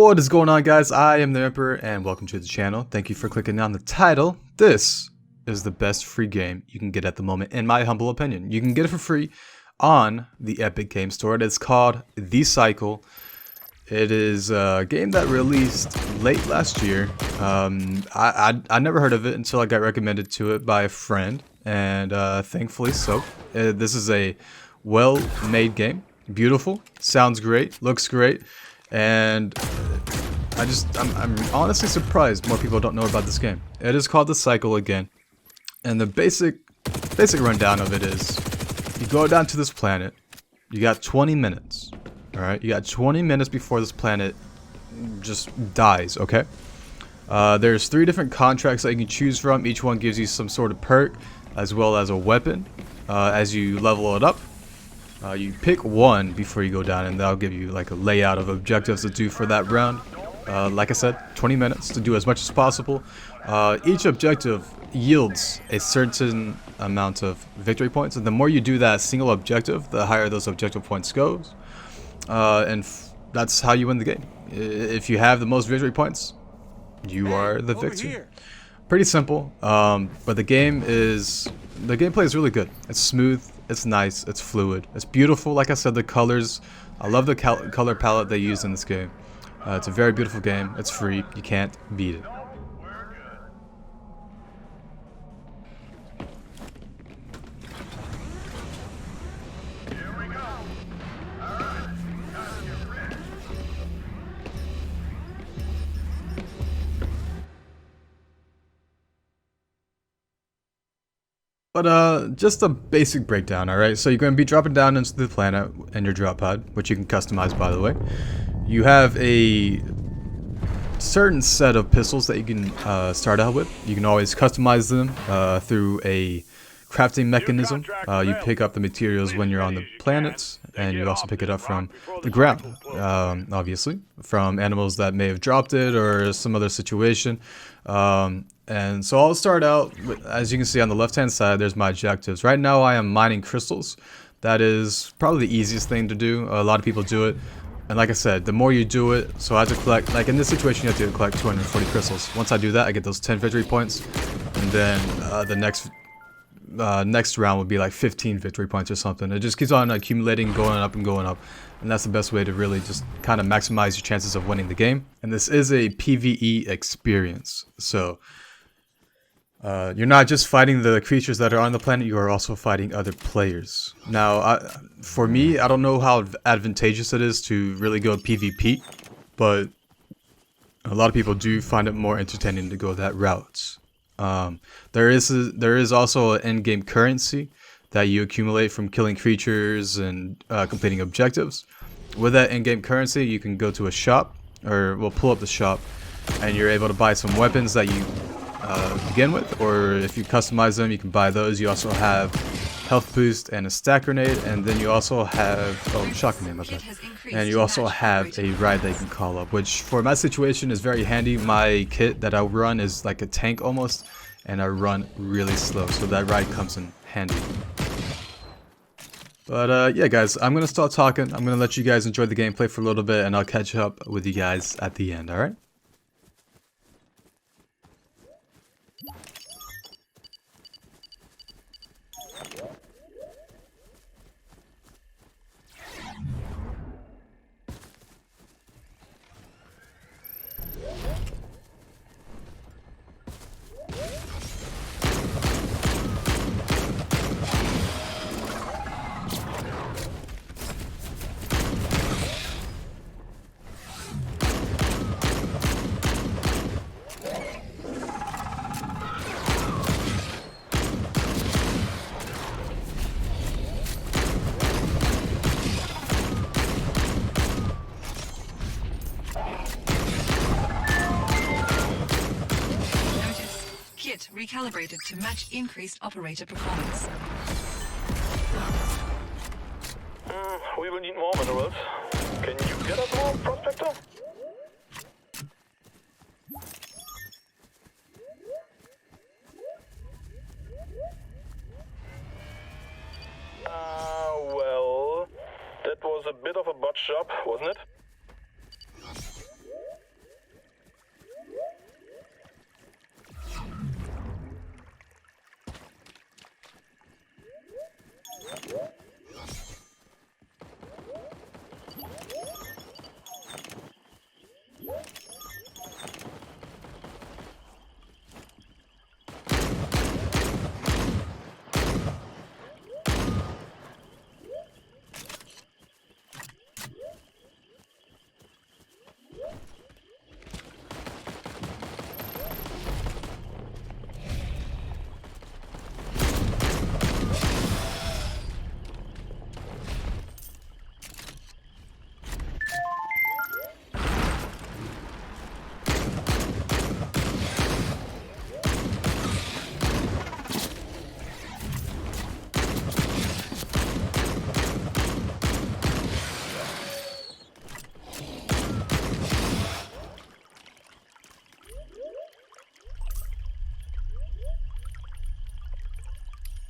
What is going on, guys? I am the Emperor and welcome to the channel. Thank you for clicking on the title. This is the best free game you can get at the moment, in my humble opinion. You can get it for free on the Epic Game Store. It is called The Cycle. It is a game that released late last year. I never heard of it until I got recommended to it by a friend, and thankfully so. This is a well-made game. Beautiful, sounds great, looks great, and I'm honestly surprised more people don't know about this game. It is called The Cycle again, and the basic rundown of it is you go down to this planet. You got 20 minutes. All right, you got 20 minutes before this planet just dies. Okay. There's 3 different contracts that you can choose from. Each one gives you some sort of perk as well as a weapon. As you level it up, you pick one before you go down, and that'll give you like a layout of objectives to do for that round. Like I said, 20 minutes to do as much as possible. Each objective yields a certain amount of victory points, and the more you do that single objective, the higher those objective points goes. That's how you win the game. If you have the most victory points, you are the victor. Pretty simple, but the gameplay is really good. It's smooth, it's nice, it's fluid, it's beautiful. Like I said, the colors, I love the color palette they use in this game. It's a very beautiful game. It's free. You can't beat it. But just a basic breakdown, alright? So you're going to be dropping down into the planet in your drop pod, which you can customize, by the way. You have a certain set of pistols that you can start out with. You can always customize them through a crafting mechanism. You pick up the materials when you're on the planets, and you also pick it up from the ground, obviously, from animals that may have dropped it or some other situation. And so I'll start out with, as you can see on the left hand side, there's my objectives. Right now I am mining crystals. That is probably the easiest thing to do. A lot of people do it. And like I said, the more you do it, so I have to collect, like in this situation you have to collect 240 crystals. Once I do that, I get those 10 victory points. And then the next round would be like 15 victory points or something. It just keeps on accumulating, going up and going up. And that's the best way to really just kind of maximize your chances of winning the game. And this is a PvE experience. So you're not just fighting the creatures that are on the planet, you are also fighting other players. Now, for me, I don't know how advantageous it is to really go PvP, but a lot of people do find it more entertaining to go that route. There is also an in-game currency that you accumulate from killing creatures and completing objectives. With that in-game currency, you can go to a shop, or we'll pull up the shop, and you're able to buy some weapons that you begin with, or if you customize them, you can buy those. You also have health boost and a stack grenade, and then you also have shotgun ammo, and you also have a ride that you can call up, which for my situation is very handy. My kit that I run is like a tank almost, and I run really slow, so that ride comes in handy. But yeah, guys, I'm gonna start talking. I'm gonna let you guys enjoy the gameplay for a little bit, and I'll catch up with you guys at the end. All right. Recalibrated to match increased operator performance. We will need more minerals. Can you get us more, Prospector? Well, that was a bit of a bot job, wasn't it?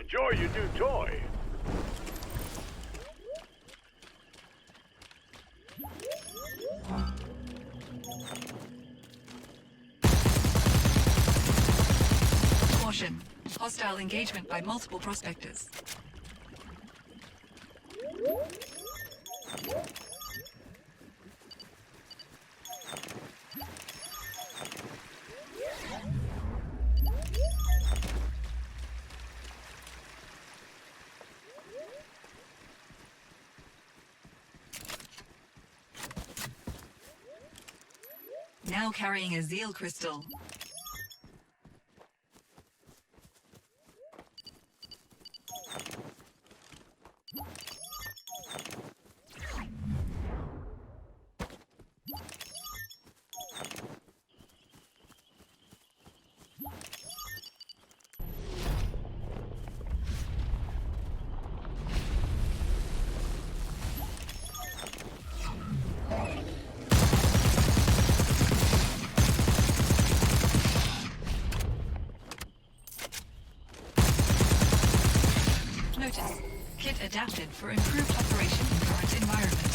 Enjoy your new toy. Caution. Hostile engagement by multiple prospectors. Now carrying a Zeal crystal. Notice. Kit adapted for improved operation in current environment.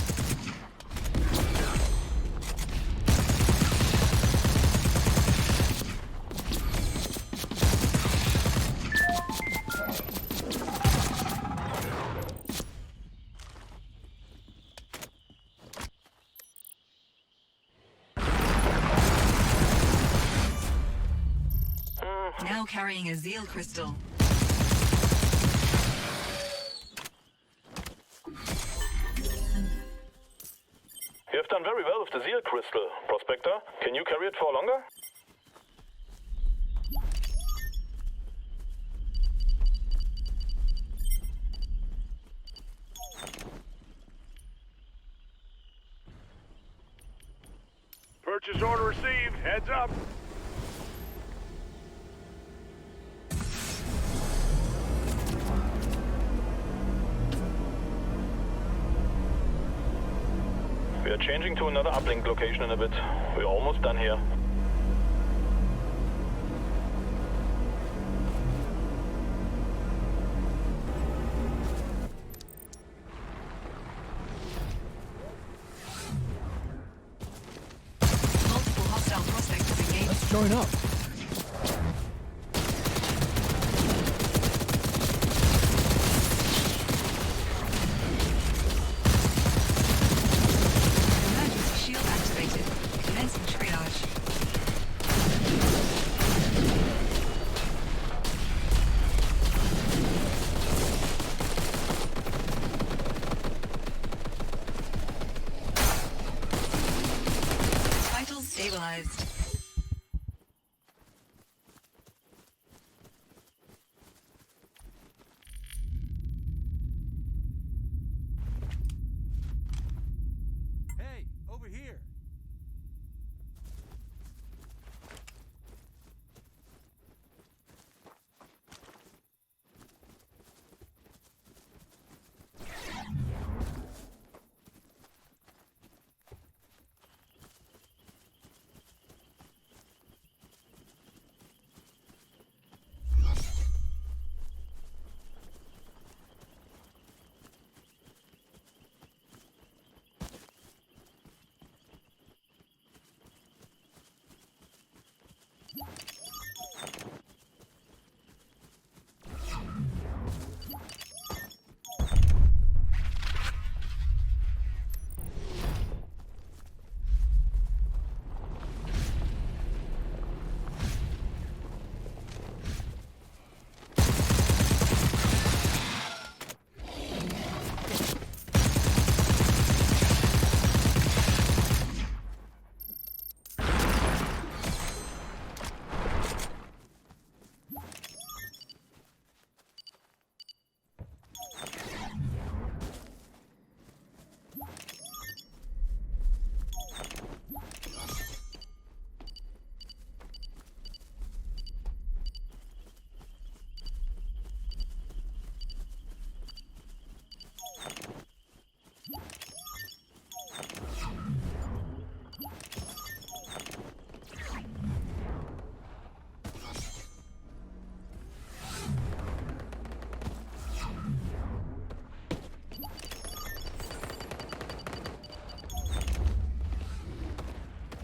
Now carrying a Zeal crystal. You have done very well with the Zeal crystal, Prospector. Can you carry it for longer? Purchase order received. Heads up. We are changing to another uplink location in a bit. We're almost done here. Multiple hostile prospectors engaged. Let's join up. Emergency shield activated. Commencing triage. Vitals stabilized.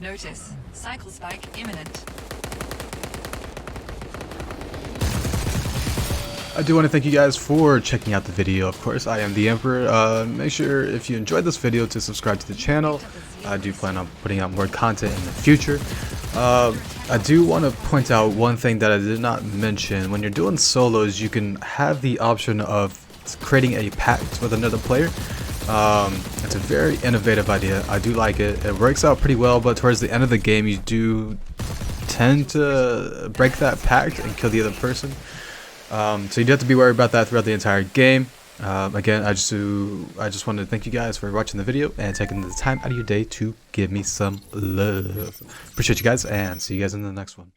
Notice. Cycle spike imminent. I do want to thank you guys for checking out the video. Of course, I am the Emperor. Make sure if you enjoyed this video to subscribe to the channel. I do plan on putting out more content in the future. I do want to point out one thing that I did not mention. When you're doing solos, you can have the option of creating a pact with another player. It's a very innovative idea. I do like it. It works out pretty well, but towards the end of the game, you do tend to break that pact and kill the other person. So you do have to be worried about that throughout the entire game. Again, I just wanted to thank you guys for watching the video and taking the time out of your day to give me some love. Appreciate you guys, and see you guys in the next one.